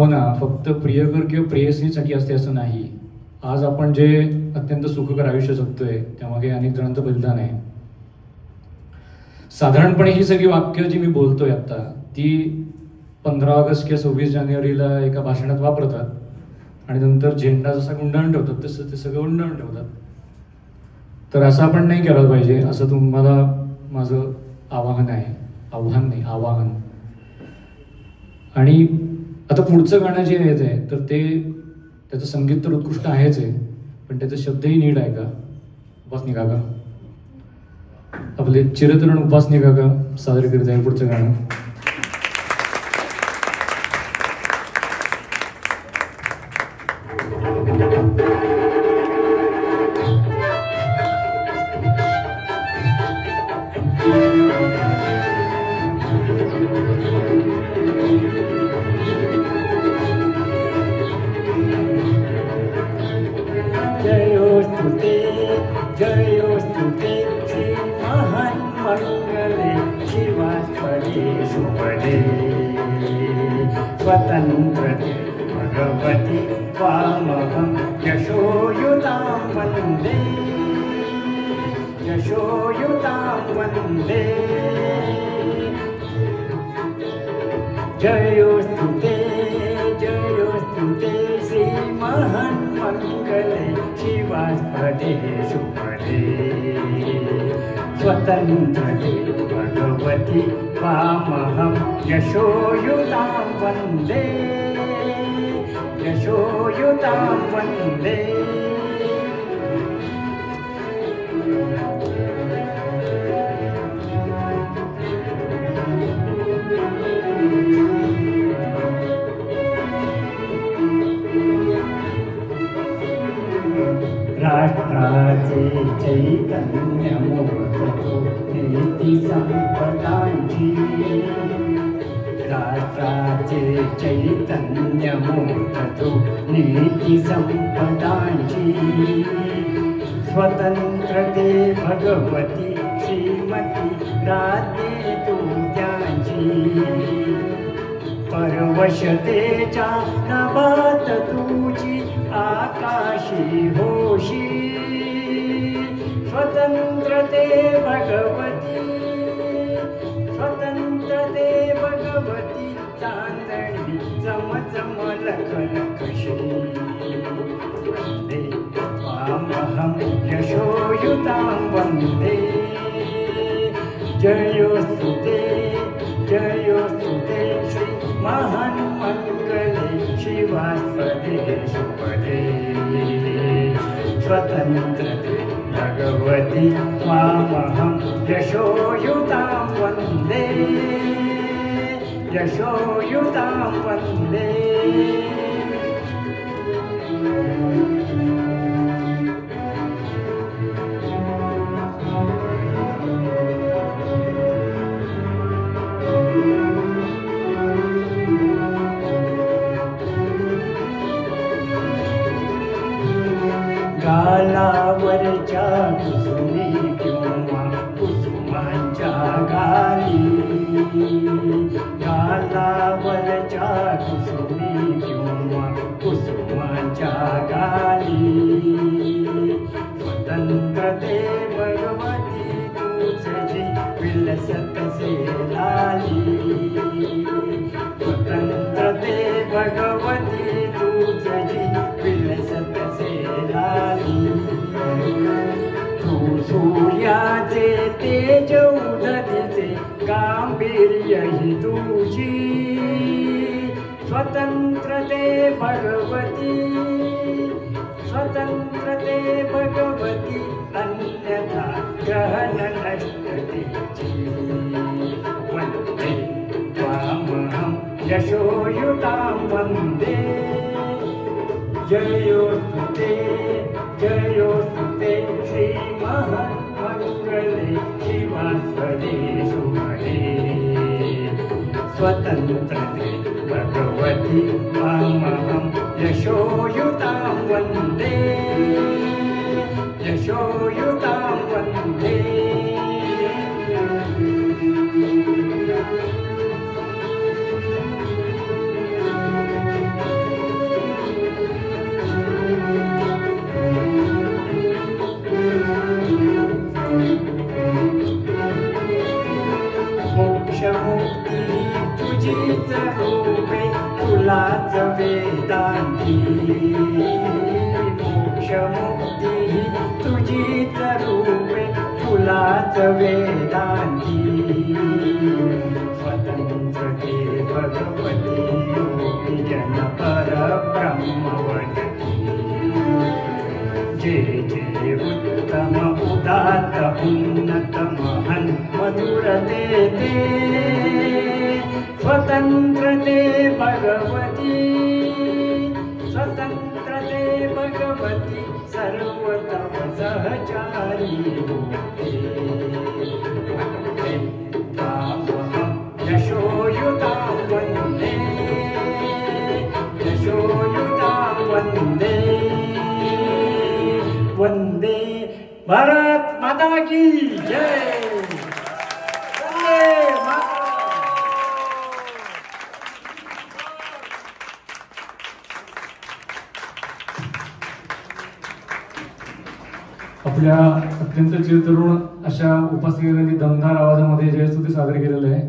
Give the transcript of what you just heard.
भावना फक्त प्रियकर किंवा प्रेयसीसाठी असते असं नाही. आज आपण जे अत्यंत सुखकर आयुष्य जगतोय त्यामागे अनेक जणांचं बलिदान आहे. साधारणपणे ही सगळी वाक्य जी मी बोलतोय आता ती 15 ऑगस्ट किंवा 26 जानेवारीला एका भाषणात वापरतात आणि नंतर झेंडा जसा गुंडाळून ठेवतात तसं ते सगळं गुंडाळून ठेवतात. तर असं आपण नाही करायला पाहिजे, असं तुम्हाला माझं आवाहन आहे. आव्हान नाही, आवाहन. आणि आता पुढचं गाणं जे आहे तर ते त्याचं संगीत तर उत्कृष्ट आहेच आहे, पण त्याचे शब्दही नीट आहे का? उपासनी काका, आपले चिरतरुण उपासनी काका सादर करीत आहे पुढचं गाणं. स्वतंत्रते भगवती त्वामहं यशोयुतां वन्दे, यशोयुतां वन्दे. जयोस्तु ते श्रीमन्मङ्गले शिवास्पदे शुभदे. स्वतंत्रते भगवती त्वामहं यशोयुतां वन्दे, यशोयुतां वन्दे. राष्ट्राचे चैतन्यमूर्ततो नीतिसंपदांची, राष्ट्राचे चैतन्यमूर्ततो नीतिसंपदांची. स्वतंत्रते भगवती श्रीमती राज्ञे तुझ्यांची. परवशतेच्या नभात तुझी आकाशी होशी. स्वतंत्रते भगवती, स्वतंत्रते भगवती चांदणी चमचम लखलखशी. वन्दे त्वामहं यशोयुतां वन्दे. जयोस्तु ते श्रीमन्मङ्गले शिवास्पदे शुभदे. स्वतंत्रते भगवती त्वामहं यशोयुतां वन्दे, यशोयुतां वन्दे. गालावरच्या कुसुमी किंवा कुसुमांच्या गाली, गालावरच्या कुसुमी किंवा कुसुमांच्या गाली. स्वतंत्रते भगवती तुझी विलसतसे लाली. स्वतंत्रते भगवती तुझी विलसतसे लाली. तू सूर्याचे तेज उदतीचे गांभीर्य ही तुझी. स्वतंत्रते भगवती, स्वतंत्रते भगवती अन्यथा ग्रहण नष्टतेची. वन्दे त्वामहं यशोयुतां वन्दे. जयोस्तु ते श्रीमन्मङ्गले शिवास्पदे शुभदे. स्वतंत्रते भगवती त्वामहं यशोयुतां वन्दे, यशोयुतां वन्दे. तुलाच वेदांती मोक्ष मुक्ती तुझीच रूपे तुलाच वेदांती स्वतंत्र ते भगवती योगी जन परब्रह्म वदती जे जे उत्तम उदात्त उन्नत महन् मधुर ते स्वतंत्र ते भगवती स्वतंत्र ते भगवती सर्वतम सहचारी होते तामहं यशोयुतां वन्दे यशोयुतां वन्दे वंदे भारत माता की जय वंदे मातरम. आपल्या अत्यंत चिरतरुण अशा उपासनेने दमदार आवाजामध्ये जयस्तुती सादर केलेलं आहे.